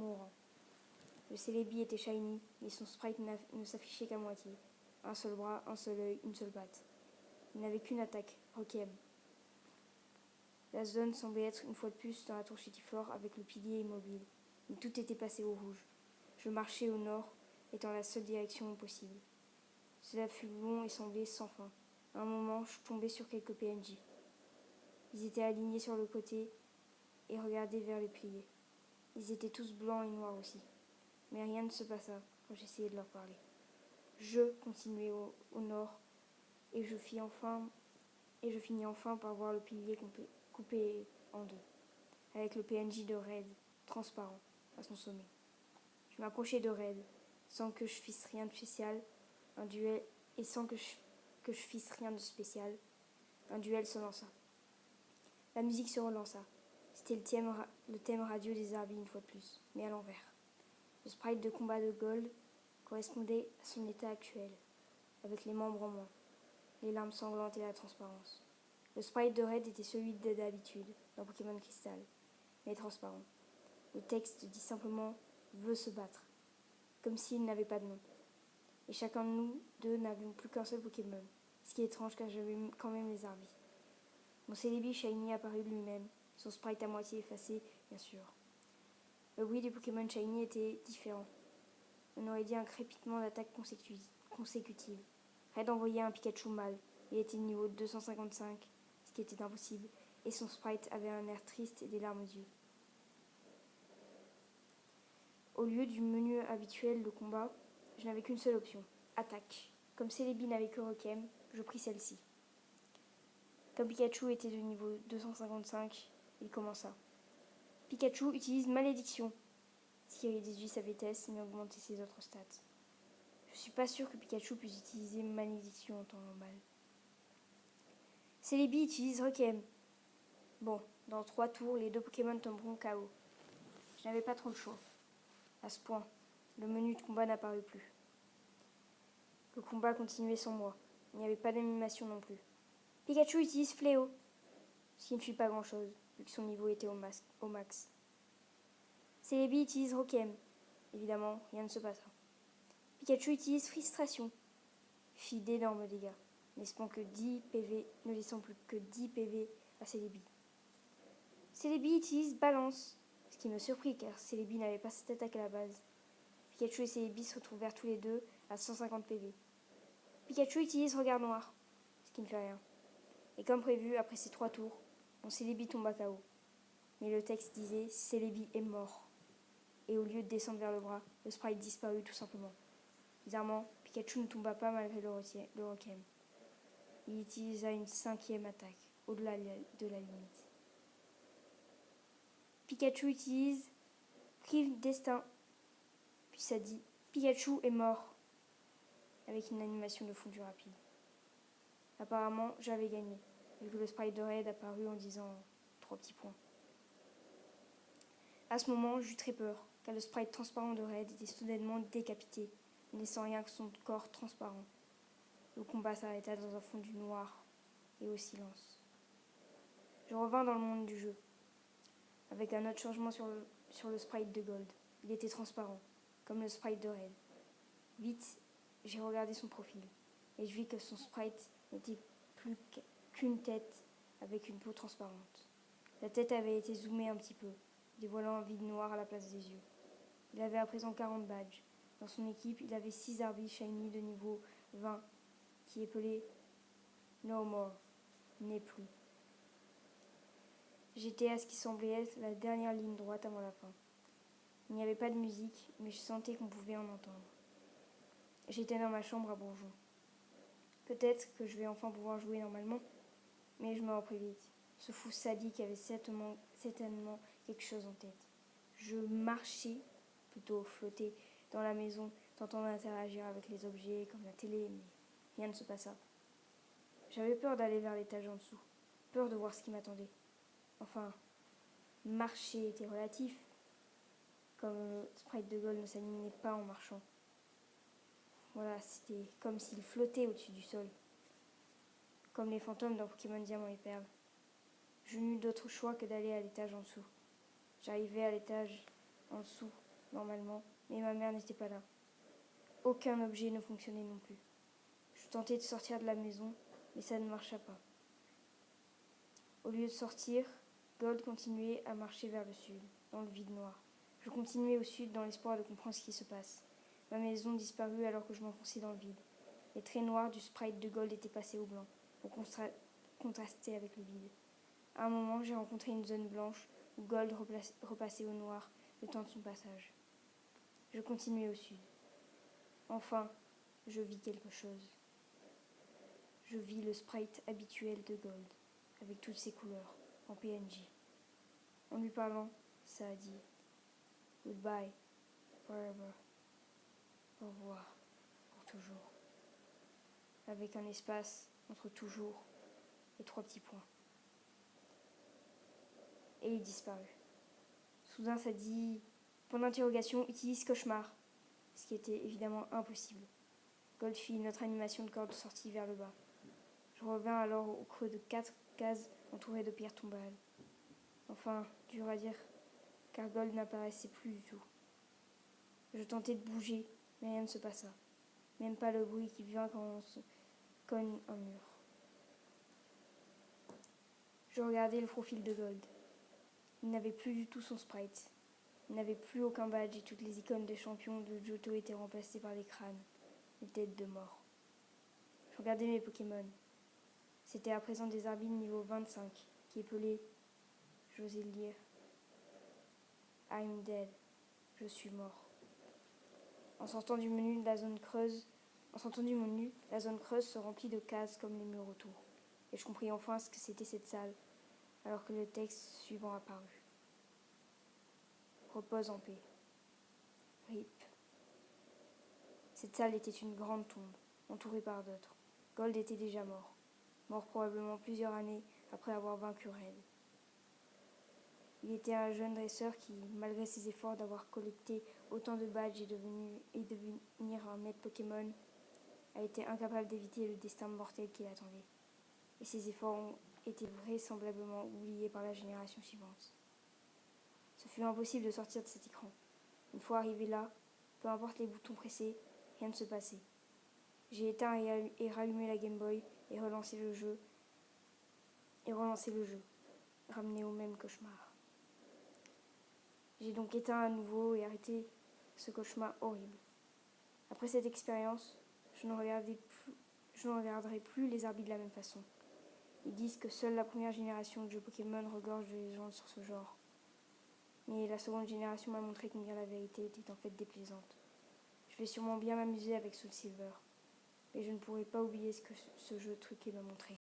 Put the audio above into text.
mourant. Le Celebi était shiny, mais son sprite ne s'affichait qu'à moitié. Un seul bras, un seul œil, une seule patte. Il n'avait qu'une attaque, Requiem. La zone semblait être une fois de plus dans la tour Chétiflore avec le pilier immobile. Mais tout était passé au rouge. Je marchais au nord, étant la seule direction possible. Cela fut long et semblait sans fin. À un moment, je tombais sur quelques PNJ. Ils étaient alignés sur le côté et regardaient vers les piliers. Ils étaient tous blancs et noirs aussi. Mais rien ne se passa quand j'essayais de leur parler. Je continuais au nord et je finis enfin par voir le pilier coupé en deux, avec le PNJ de Red, transparent, à son sommet. Je m'approchai de Red, sans que je fisse rien de spécial, un duel se lança. La musique se relança. C'était le thème radio des Arby une fois de plus, mais à l'envers. Le sprite de combat de Gold correspondait à son état actuel, avec les membres en moins, les larmes sanglantes et la transparence. Le sprite de Red était celui d'habitude, dans Pokémon Crystal, mais transparent. Le texte dit simplement « veut se battre », comme s'il n'avait pas de nom. Et chacun de nous deux n'avions plus qu'un seul Pokémon, ce qui est étrange car j'avais quand même les Arby. Mon Celebi Shiny apparut lui-même, son sprite à moitié effacé, bien sûr. Le bruit des Pokémon Shiny était différent. On aurait dit un crépitement d'attaque consécutive. Red envoyait un Pikachu mâle. Il était niveau 255, ce qui était impossible, et son sprite avait un air triste et des larmes aux yeux. Au lieu du menu habituel de combat, je n'avais qu'une seule option, attaque. Comme Celebi n'avait que Requiem, je pris celle-ci. Comme Pikachu était de niveau 255, il commença. Pikachu utilise Malédiction, ce qui réduit sa vitesse mais augmentait ses autres stats. Je suis pas sûr que Pikachu puisse utiliser Malédiction en temps normal. Celebi utilise Requiem. Bon, dans 3 tours, les 2 Pokémon tomberont KO. Je n'avais pas trop le choix. À ce point, le menu de combat n'apparut plus. Le combat continuait sans moi. Il n'y avait pas d'animation non plus. Pikachu utilise Fléau, ce qui ne fit pas grand-chose, vu que son niveau était au max. Celebi utilise Requiem. Évidemment, rien ne se passa. Pikachu utilise Frustration. Fit d'énormes dégâts, ne laissant plus que 10 PV à Celebi. Celebi utilise Balance, ce qui me surprit car Celebi n'avait pas cette attaque à la base. Pikachu et Celebi se retrouvèrent tous les deux à 150 PV. Pikachu utilise Regard Noir, ce qui ne fait rien. Et comme prévu, après ces 3 tours, mon Celebi tomba KO. Mais le texte disait « Celebi est mort ». Et au lieu de descendre vers le bras, le sprite disparut tout simplement. Bizarrement, Pikachu ne tomba pas malgré le Requiem. Il utilisa une 5e attaque, au-delà de la limite. Pikachu utilise Prive Destin. Puis ça dit Pikachu est mort, avec une animation de fondu rapide. Apparemment, j'avais gagné, vu que le sprite de Red apparut en disant 3 petits points. À ce moment, j'eus très peur, car le sprite transparent de Red était soudainement décapité, ne laissant rien que son corps transparent. Le combat s'arrêta dans un fondu noir et au silence. Je revins dans le monde du jeu, avec un autre changement sur le sprite de Gold. Il était transparent, comme le sprite de Red. Vite, j'ai regardé son profil, et je vis que son sprite n'était plus qu'une tête avec une peau transparente. La tête avait été zoomée un petit peu, dévoilant un vide noir à la place des yeux. Il avait à présent 40 badges. Dans son équipe, il avait 6 Arby Shiny de niveau 20, qui épelaient No More, n'est plus. J'étais à ce qui semblait être la dernière ligne droite avant la fin. Il n'y avait pas de musique, mais je sentais qu'on pouvait en entendre. J'étais dans ma chambre à Bourgeon. Peut-être que je vais enfin pouvoir jouer normalement, mais je me repris vite. Ce fou sadique avait certainement quelque chose en tête. Je marchais, plutôt flottais, dans la maison, tentant d'interagir avec les objets comme la télé, mais rien ne se passa. J'avais peur d'aller vers l'étage en dessous, peur de voir ce qui m'attendait. Enfin, marcher était relatif, comme le sprite de Gold ne s'animait pas en marchant. Voilà, c'était comme s'il flottait au-dessus du sol, comme les fantômes dans Pokémon Diamant et Perle. Je n'eus d'autre choix que d'aller à l'étage en dessous. J'arrivai à l'étage en dessous normalement, mais ma mère n'était pas là. Aucun objet ne fonctionnait non plus. Je tentais de sortir de la maison, mais ça ne marcha pas. Au lieu de sortir, Gold continuait à marcher vers le sud, dans le vide noir. Je continuais au sud dans l'espoir de comprendre ce qui se passe. Ma maison disparut alors que je m'enfonçais dans le vide. Les traits noirs du sprite de Gold étaient passés au blanc, pour contraster avec le vide. À un moment, j'ai rencontré une zone blanche où Gold repassait au noir le temps de son passage. Je continuais au sud. Enfin, je vis quelque chose. Je vis le sprite habituel de Gold, avec toutes ses couleurs, en PNJ. En lui parlant, ça a dit « Goodbye, forever ». Au revoir, pour toujours. Avec un espace entre toujours et 3 petits points. Et il disparut. Soudain, ça dit « Point d'interrogation, utilise cauchemar », ce qui était évidemment impossible. Gold fit une autre animation de corde sortie vers le bas. Je revins alors au creux de 4 cases entourées de pierres tombales. Enfin, dur à dire, car Gold n'apparaissait plus du tout. Je tentais de bouger, mais rien ne se passa. Même pas le bruit qui vient quand on se cogne un mur. Je regardais le profil de Gold. Il n'avait plus du tout son sprite. Il n'avait plus aucun badge et toutes les icônes de champion de Johto étaient remplacées par des crânes, des têtes de mort. Je regardais mes Pokémon. C'était à présent des Arbines niveau 25 qui épelaient, j'osais le dire, I'm dead, je suis mort. En sortant du menu, la zone creuse se remplit de cases comme les murs autour. Et je compris enfin ce que c'était cette salle, alors que le texte suivant apparut. Repose en paix. RIP. Cette salle était une grande tombe, entourée par d'autres. Gold était déjà mort probablement plusieurs années après avoir vaincu Red. Il était un jeune dresseur qui, malgré ses efforts d'avoir collecté autant de badges et devenir un maître Pokémon, a été incapable d'éviter le destin mortel qui l'attendait. Et ses efforts ont été vraisemblablement oubliés par la génération suivante. Ce fut impossible de sortir de cet écran. Une fois arrivé là, peu importe les boutons pressés, rien ne se passait. J'ai éteint et rallumé la Game Boy et relancé le jeu, ramené au même cauchemar. J'ai donc éteint à nouveau et arrêté ce cauchemar horrible. Après cette expérience, je ne regarderai plus les Arbis de la même façon. Ils disent que seule la première génération de jeux Pokémon regorge de légendes sur ce genre. Mais la seconde génération m'a montré combien la vérité était en fait déplaisante. Je vais sûrement bien m'amuser avec Soul Silver, mais je ne pourrai pas oublier ce que ce jeu truqué m'a montré.